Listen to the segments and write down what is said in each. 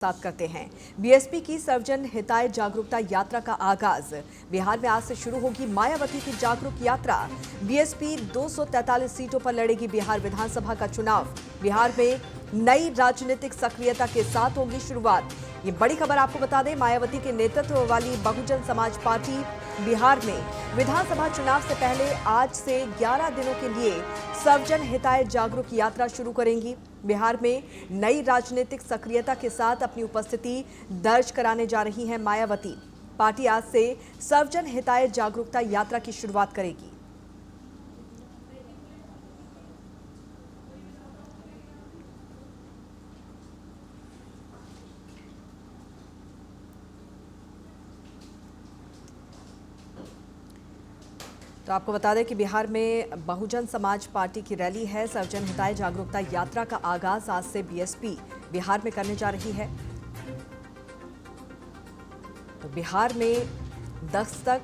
साथ करते हैं। बीएसपी की सर्वजन हिताय जागरूकता यात्रा का आगाज। बिहार में आज से शुरू होगी मायावती की जागरूक यात्रा। बीएसपी 243 सीटों पर लड़ेगी बिहार विधानसभा का चुनाव। बिहार में नई राजनीतिक सक्रियता के साथ होगी शुरुआत। ये बड़ी खबर आपको बता दें, मायावती के नेतृत्व वाली बहुजन समाज पार्टी बिहार में विधानसभा चुनाव से पहले आज से 11 दिनों के लिए सर्वजन हिताय जागरूक यात्रा शुरू करेंगी। बिहार में नई राजनीतिक सक्रियता के साथ अपनी उपस्थिति दर्ज कराने जा रही हैं मायावती। पार्टी आज से सर्वजन हिताय जागरूकता यात्रा की शुरुआत करेगी। तो आपको बता दें कि बिहार में बहुजन समाज पार्टी की रैली है। सर्वजन हिताय जागरूकता यात्रा का आगाज आज से बीएसपी बिहार में करने जा रही है। तो बिहार में दस्तक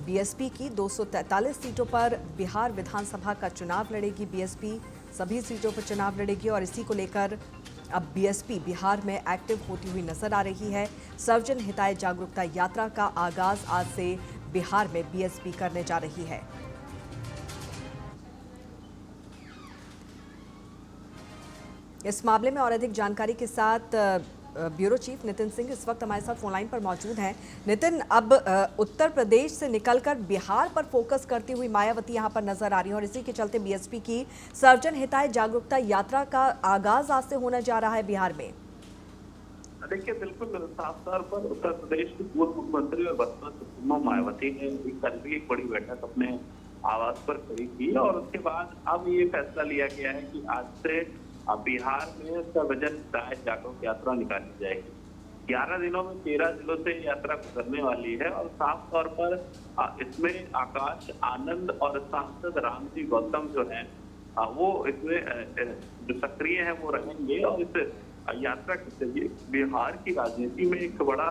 बीएसपी की 243 सीटों पर बिहार विधानसभा का चुनाव लड़ेगी। बीएसपी सभी सीटों पर चुनाव लड़ेगी और इसी को लेकर अब बीएसपी बिहार में एक्टिव होती हुई नजर आ रही है। सर्वजन हिताय जागरूकता यात्रा का आगाज आज से बिहार में बीएसपी करने जा रही है। इस मामले में और अधिक जानकारी के साथ ब्यूरो चीफ नितिन सिंह इस वक्त हमारे साथ फोनलाइन पर मौजूद हैं। नितिन, अब उत्तर प्रदेश से निकलकर बिहार पर फोकस करती हुई मायावती यहां पर नजर आ रही है और इसी के चलते बीएसपी की सर्वजन हिताय जागरूकता यात्रा का आगाज आज से होने जा रहा है बिहार में। देखिए, बिल्कुल साफ तौर पर उत्तर प्रदेश की पूर्व मुख्यमंत्री और बसपा सुप्रीमो मायावती ने कल भी एक बड़ी बैठक अपने आवास पर करी थी और उसके बाद अब ये फैसला लिया गया है कि आज से बिहार में सर्वजन हिताय जागरूक यात्रा निकाली जाएगी। 11 दिनों में 13 जिलों से यात्रा गुजरने वाली है और साफ तौर पर इसमें आकाश आनंद और सांसद रामजी गौतम जो है वो इसमें जो सक्रिय है वो रहेंगे और इस यात्रा के जरिए बिहार की राजनीति में एक बड़ा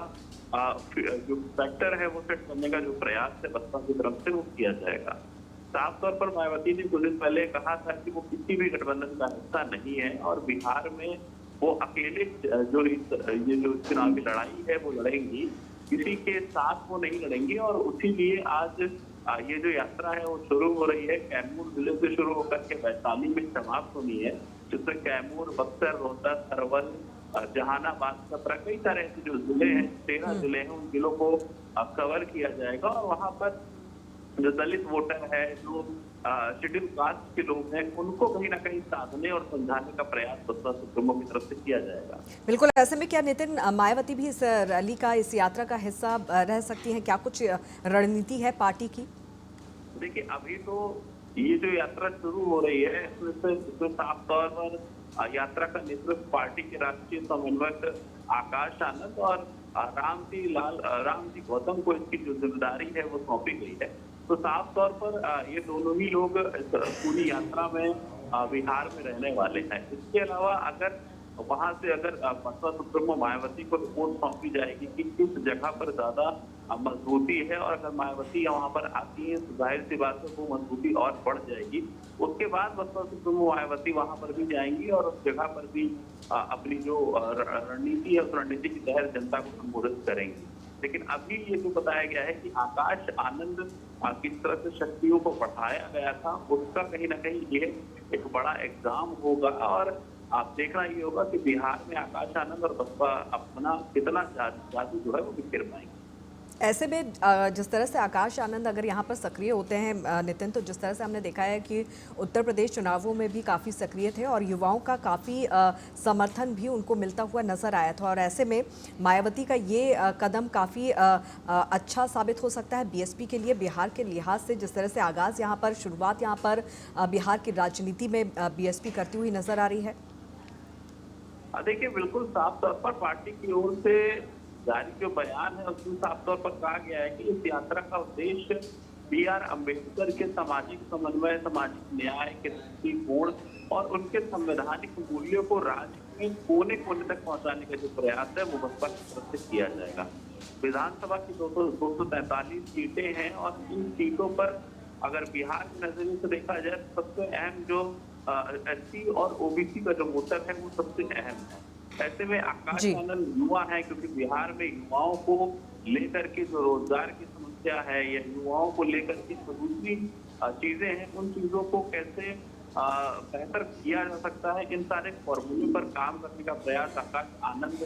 जो फैक्टर है वो सेट करने का जो प्रयास है बसपा की तरफ से वो किया जाएगा। साफ तौर पर मायावती ने कुछ दिन पहले कहा था कि वो किसी भी गठबंधन का हिस्सा नहीं है और बिहार में वो अकेले जो ये जो चुनावी लड़ाई है वो लड़ेंगी, किसी के साथ वो नहीं लड़ेंगी। और उसी लिए आज ये जो यात्रा है वो शुरू हो रही है। कैमूर जिले से शुरू होकर के वैशाली में समाप्त होनी है, जिसमें कैमूर, बक्सर, रोहतक, अरवल, जहानाबाद, छपरा, कई सारे ऐसे जो जिले हैं, 13 जिले हैं, उन जिलों को कवर किया जाएगा। और वहां पर जो दलित वोटर है, जो शेड्यूल कास्ट के लोग हैं, उनको कहीं ना कहीं साधने और समझाने का प्रयास बसपा सुप्रीमो की तरफ से किया जाएगा। बिल्कुल, ऐसे में क्या नितिन मायावती भी इस रैली का, इस यात्रा का हिस्सा रह सकती हैं? क्या कुछ रणनीति है पार्टी की? देखिए, अभी तो ये जो यात्रा शुरू हो रही है इसमें साफ तौर पर यात्रा का नेतृत्व पार्टी के राष्ट्रीय समन्वयक आकाश आनंद और रामजी गौतम को इसकी जो जिम्मेदारी है वो सौंपी गई है। तो साफ तौर पर ये दोनों ही लोग पूरी यात्रा में बिहार में रहने वाले हैं। इसके अलावा अगर वहां से बसपा सुप्रीमो मायावती को रिपोर्ट सौंपी जाएगी कि किस जगह पर ज्यादा मजबूती है और अगर मायावती वहां पर आती है तो जाहिर सी बात है वो मजबूती और बढ़ जाएगी। उसके बाद बसपा सुप्रीमो मायावती वहां पर भी जाएंगी और उस जगह पर भी अपनी जो रणनीति है उस रणनीति के तहत जनता को संबोधित करेंगी। लेकिन अभी ये जो बताया गया है कि आकाश आनंद किस तरह से शक्तियों को बढ़ाया गया था, उसका कहीं ना कहीं ये एक बड़ा एग्जाम होगा और आप देखना ये होगा कि बिहार में आकाश आनंद और बसपा अपना कितना जादू जो है वो बिखेर पाएंगे। ऐसे में जिस तरह से आकाश आनंद अगर यहाँ पर सक्रिय होते हैं नितिन, तो जिस तरह से हमने देखा है कि उत्तर प्रदेश चुनावों में भी काफ़ी सक्रिय थे और युवाओं का काफ़ी समर्थन भी उनको मिलता हुआ नजर आया था और ऐसे में मायावती का ये कदम काफ़ी अच्छा साबित हो सकता है बीएसपी के लिए। बिहार के लिहाज से जिस तरह से आगाज़ यहाँ पर, शुरुआत यहाँ पर बिहार की राजनीति में बीएसपी करती हुई नजर आ रही है। देखिए, बिल्कुल साफ तौर पर पार्टी की ओर से जारी जो बयान है उसमें साफ तौर पर कहा गया है कि इस यात्रा का उद्देश्य BR अम्बेडकर के सामाजिक समन्वय, सामाजिक न्याय के दृष्टिकोण और उनके संवैधानिक मूल्यों को राज्य में कोने कोने तक पहुंचाने का जो प्रयास है वो बसपा की तरफ से किया जाएगा। विधानसभा की 243 सीटें हैं और इन सीटों पर अगर बिहार के नजरिए से देखा जाए तो सबसे अहम जो SC और OBC का जो वोटर है वो सबसे अहम है। ऐसे में आकाश जी। आनंद युवा है, क्योंकि बिहार में युवाओं को लेकर के जो रोजगार की समस्या है या युवाओं को लेकर के जो दूसरी चीजें हैं, उन चीजों को कैसे बेहतर किया जा सकता है, इन सारे फॉर्मूले पर काम करने का प्रयास आकाश आनंद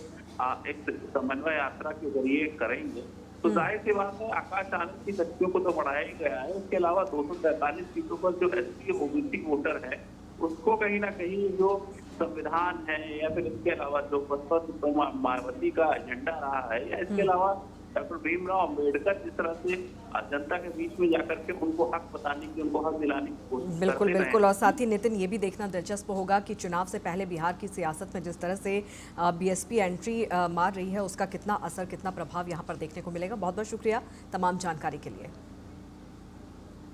एक समन्वय यात्रा के जरिए करेंगे। तो जाहिर सी बात है, आकाश आनंद की शक्तियों को तो बढ़ाया ही गया है। उसके अलावा 243 सीटों पर जो एससी ओबीसी वोटर है, उसको कहीं ना कहीं जो संविधान है या फिर इसके अलावा जो बसपा सुप्रीमो मायावती का एजेंडा रहा है, या इसके अलावा डॉक्टर भीमराव अम्बेडकर जिस तरह से जनता के बीच में जाकर के उनको हक बताने की, उनको हक दिलाने की कोशिश बिल्कुल करते रहे। बिल्कुल। और साथ ही नितिन, ये भी देखना दिलचस्प होगा कि चुनाव से पहले बिहार की सियासत में जिस तरह से बीएसपी एंट्री मार रही है, उसका कितना असर, कितना प्रभाव यहाँ पर देखने को मिलेगा। बहुत बहुत शुक्रिया तमाम जानकारी के लिए।